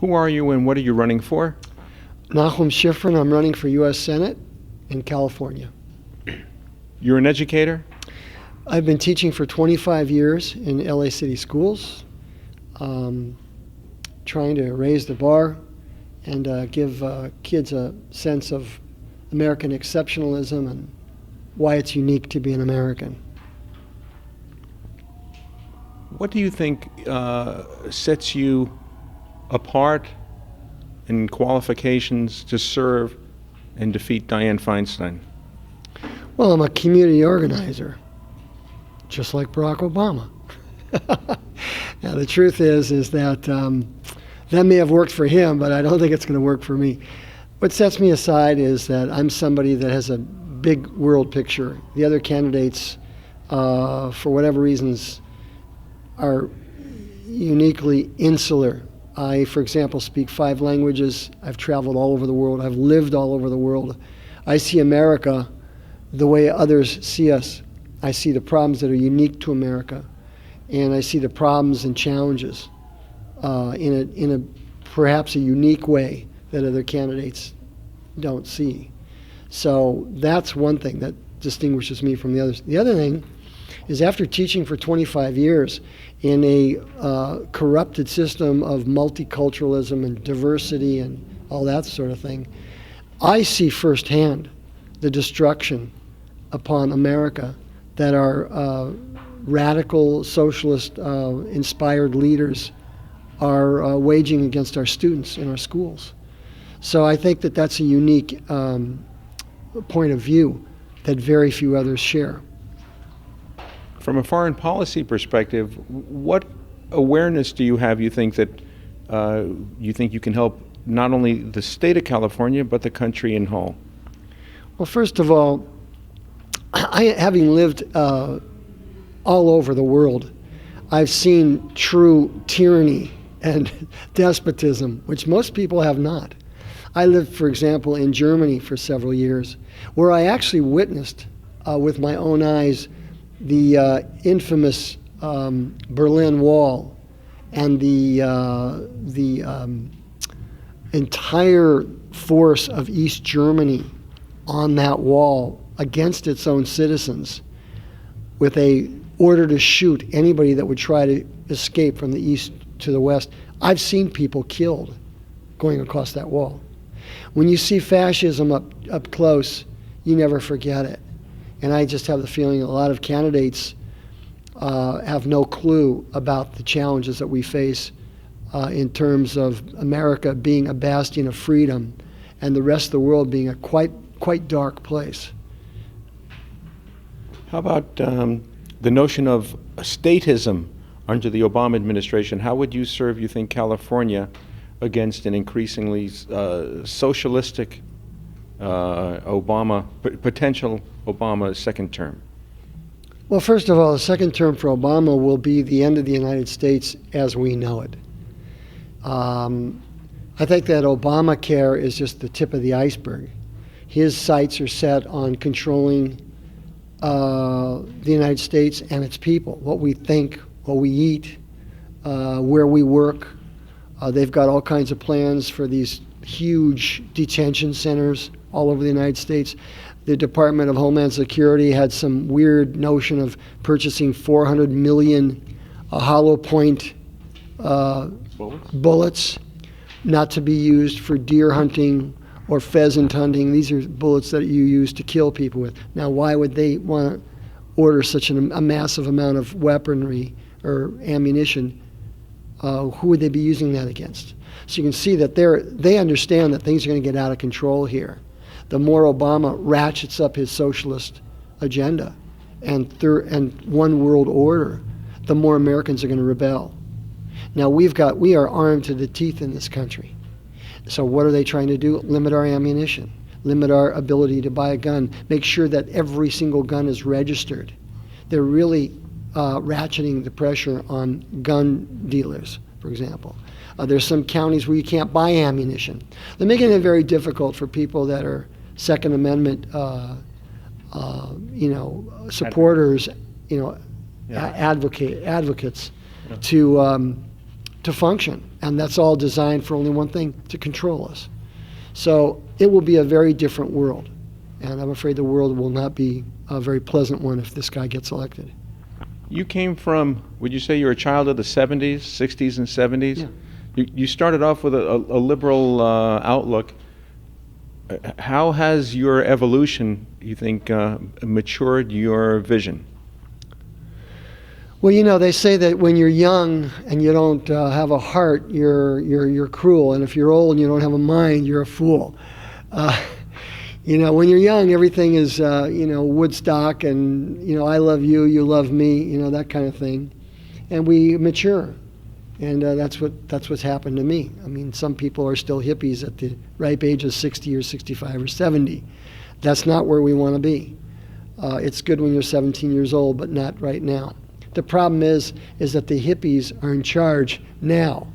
Who are you and what are you running for? Nahum Shifren. I'm running for U.S. Senate in California. You're an educator? I've been teaching for 25 years in LA City schools, trying to raise the bar and give kids a sense of American exceptionalism and why it's unique to be an American. What do you think sets you apart in qualifications to serve and defeat Dianne Feinstein? Well, I'm a community organizer, just like Barack Obama. Now, the truth is that that may have worked for him, but I don't think it's going to work for me. What sets me aside is that I'm somebody that has a big world picture. The other candidates, for whatever reasons, are uniquely insular. I, for example, speak 5 languages. I've traveled all over the world. I've lived all over the world. I see America the way others see us. I see the problems that are unique to America, and I see the problems and challenges in a perhaps a unique way that other candidates don't see. So that's one thing that distinguishes me from the others. The other thing is, after teaching for 25 years in a corrupted system of multiculturalism and diversity and all that sort of thing, I see firsthand the destruction upon America that our radical socialist inspired leaders are waging against our students in our schools. So I think that that's a unique point of view that very few others share. From a foreign policy perspective, what awareness do you have, you think, that you can help not only the state of California, but the country in whole? Well, first of all, having lived all over the world, I've seen true tyranny and despotism, which most people have not. I lived, for example, in Germany for several years, where I actually witnessed with my own eyes the infamous Berlin Wall and the entire force of East Germany on that wall against its own citizens, with a order to shoot anybody that would try to escape from the east to the west. I've seen people killed going across that wall. When you see fascism up close, you never forget it. And I just have the feeling a lot of candidates have no clue about the challenges that we face in terms of America being a bastion of freedom and the rest of the world being a quite dark place. How about the notion of statism under the Obama administration? How would you serve, you think, California against an increasingly socialistic potential Obama second term? Well, first of all, the second term for Obama will be the end of the United States as we know it. I think that Obamacare is just the tip of the iceberg. His sights are set on controlling the United States and its people, what we think, what we eat, where we work. They've got all kinds of plans for these huge detention centers all over the United States. The Department of Homeland Security had some weird notion of purchasing 400 million hollow point bullets, not to be used for deer hunting or pheasant hunting. These are bullets that you use to kill people with. Now, why would they want to order such a massive amount of weaponry or ammunition? Who would they be using that against? So you can see that they understand that things are going to get out of control here. The more Obama ratchets up his socialist agenda and one world order, the more Americans are going to rebel. Now we are armed to the teeth in this country. So what are they trying to do? Limit our ammunition, limit our ability to buy a gun, make sure that every single gun is registered. They're really ratcheting the pressure on gun dealers, for example. There's some counties where you can't buy ammunition. They're making it very difficult for people that are Second Amendment, supporters, advocates, to to function. And that's all designed for only one thing, to control us. So it will be a very different world. And I'm afraid the world will not be a very pleasant one if this guy gets elected. You came from, would you say you're a child of the 70s, 60s and 70s? Yeah. You started off with a liberal outlook. How has your evolution, you think, matured your vision? Well, they say that when you're young and you don't have a heart, you're cruel, and if you're old and you don't have a mind, you're a fool. When you're young, everything is Woodstock, and I love you, you love me, that kind of thing, and we mature, and that's what's happened to me. I mean, some people are still hippies at the ripe age of 60 or 65 or 70. That's not where we want to be. It's good when you're 17 years old, but not right now. The problem is that the hippies are in charge now.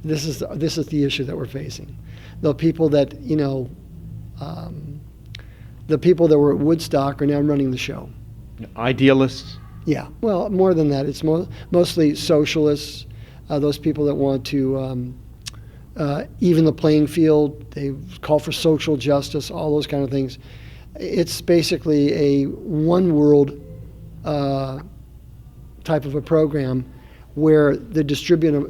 This is the issue that we're facing. The people that the people that were at Woodstock are now running the show. Idealists? Yeah. Well, more than that, it's mostly socialists. Those people that want to even the playing field. They call for social justice. All those kind of things. It's basically a one world type of a program where the distribution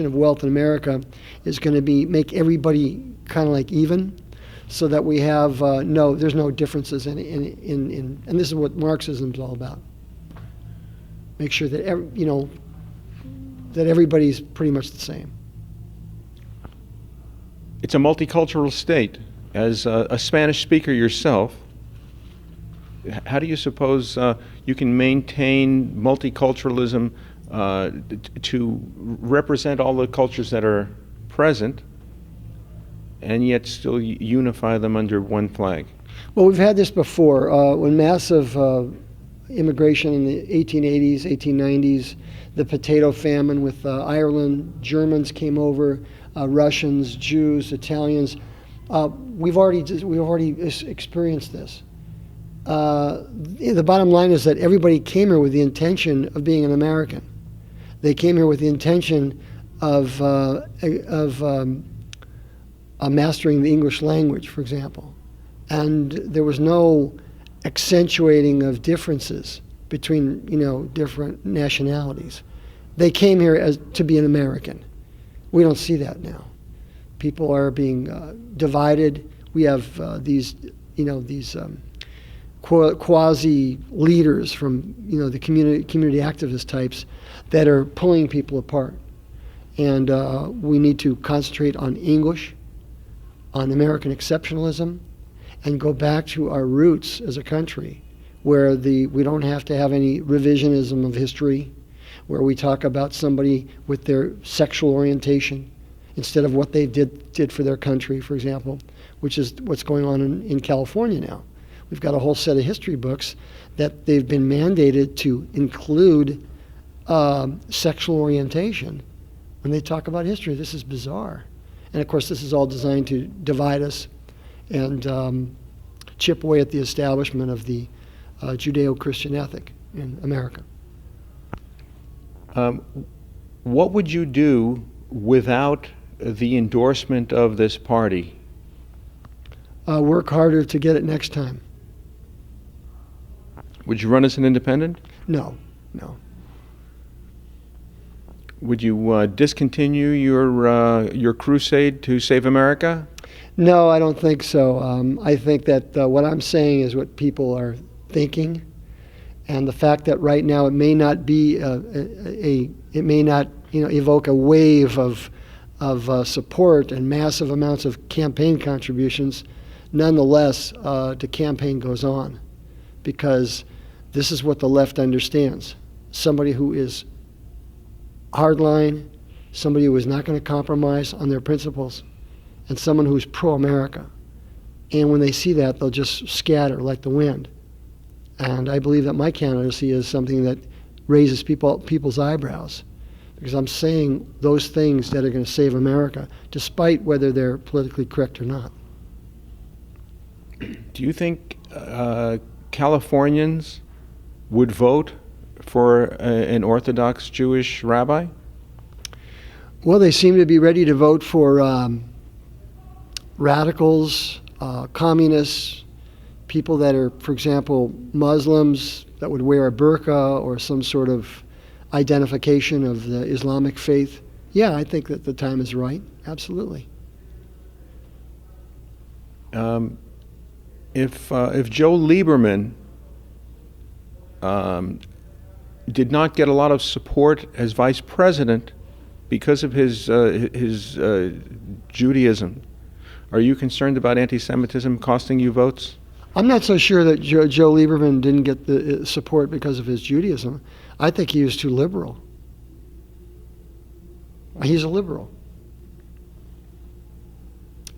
of wealth in America is going to make everybody kind of like even, so that we have there's no differences in and this is what Marxism is all about. Make sure that that everybody's pretty much the same. It's a multicultural state. As a Spanish speaker yourself, how do you suppose you can maintain multiculturalism to represent all the cultures that are present and yet still unify them under one flag? Well, we've had this before. When massive immigration in the 1880s, 1890s, the potato famine with Ireland, Germans came over, Russians, Jews, Italians. We've already experienced this. The bottom line is that everybody came here with the intention of being an American. They came here with the intention of mastering the English language, for example. And there was no accentuating of differences between, different nationalities. They came here to be an American. We don't see that now. People are being divided. We have these quasi leaders from the community activist types that are pulling people apart, and we need to concentrate on English, on American exceptionalism, and go back to our roots as a country, where we don't have to have any revisionism of history, where we talk about somebody with their sexual orientation instead of what they did for their country, for example, which is what's going on in California now. We've got a whole set of history books that they've been mandated to include sexual orientation when they talk about history. This is bizarre. And of course, this is all designed to divide us and chip away at the establishment of the Judeo-Christian ethic in America. What would you do without the endorsement of this party? Work harder to get it next time. Would you run as an independent? No. Would you discontinue your crusade to save America? No, I don't think so. I think that what I'm saying is what people are thinking, and the fact that right now it may not be it may not evoke a wave of support and massive amounts of campaign contributions. Nonetheless, the campaign goes on, because this is what the left understands. Somebody who is hardline, somebody who is not going to compromise on their principles, and someone who's pro-America. And when they see that, they'll just scatter like the wind. And I believe that my candidacy is something that raises people's eyebrows, because I'm saying those things that are going to save America, despite whether they're politically correct or not. Do you think Californians would vote for an Orthodox Jewish rabbi? Well, they seem to be ready to vote for radicals, communists, people that are, for example, Muslims that would wear a burqa or some sort of identification of the Islamic faith. Yeah, I think that the time is right. Absolutely. If Joe Lieberman did not get a lot of support as vice president because of his Judaism, are you concerned about anti-Semitism costing you votes? I'm not so sure that Joe Lieberman didn't get the support because of his Judaism. I think he was too liberal. He's a liberal.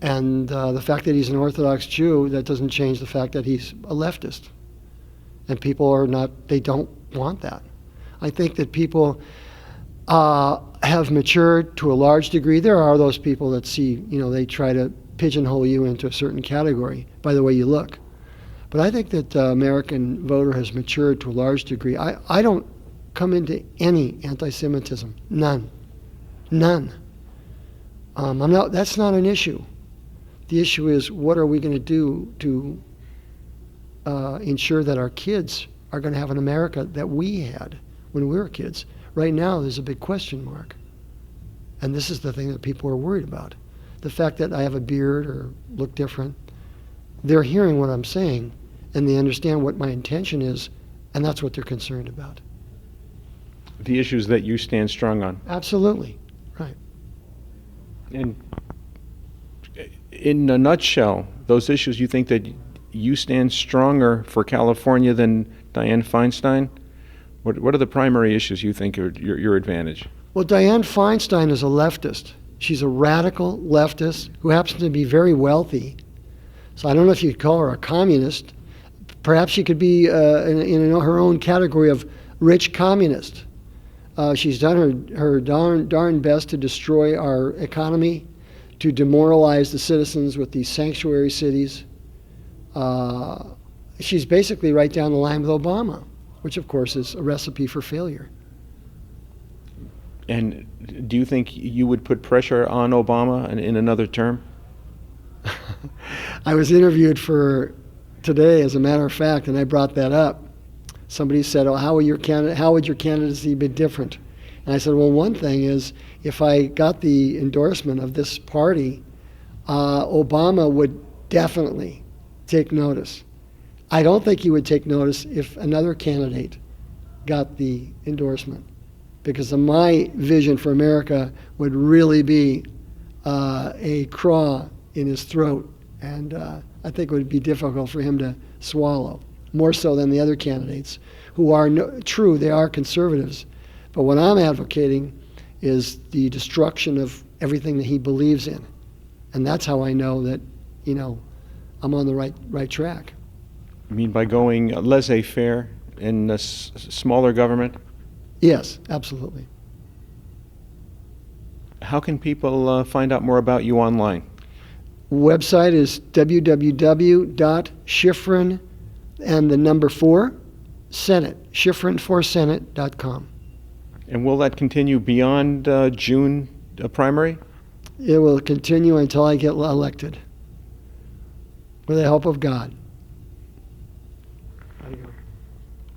And the fact that he's an Orthodox Jew, that doesn't change the fact that he's a leftist. And people are not, they don't want that. I think that people have matured to a large degree. There are those people that see, they try to pigeonhole you into a certain category by the way you look. But I think that the American voter has matured to a large degree. I don't come into any anti-Semitism. None. That's not an issue. The issue is, what are we going to do to ensure that our kids are going to have an America that we had when we were kids? Right now, there's a big question mark. And this is the thing that people are worried about. The fact that I have a beard or look different, they're hearing what I'm saying, and they understand what my intention is, and that's what they're concerned about. The issues that you stand strong on. Absolutely. Right. And in a nutshell, those issues, you think that you stand stronger for California than Dianne Feinstein? What are the primary issues you think are your advantage? Well, Dianne Feinstein is a leftist. She's a radical leftist who happens to be very wealthy. So I don't know if you'd call her a communist. Perhaps she could be in her own category of rich communist. She's done her darn best to destroy our economy, to demoralize the citizens with these sanctuary cities. She's basically right down the line with Obama, which of course is a recipe for failure. And do you think you would put pressure on Obama in another term? I was interviewed for today, as a matter of fact, and I brought that up. Somebody said, "Oh, how would your candidacy be different?" And I said, "Well, one thing is, if I got the endorsement of this party, Obama would definitely take notice. I don't think he would take notice if another candidate got the endorsement, because my vision for America would really be a craw in his throat, and I think it would be difficult for him to swallow, more so than the other candidates, who are true, they are conservatives. But what I'm advocating is the destruction of everything that he believes in. And that's how I know that, I'm on the right track." You mean by going laissez-faire in a smaller government? Yes, absolutely. How can people find out more about you online? Website is www.Shifren and the number 4 Senate, Shifren4Senate.com. And will that continue beyond June primary? It will continue until I get elected, with the help of God.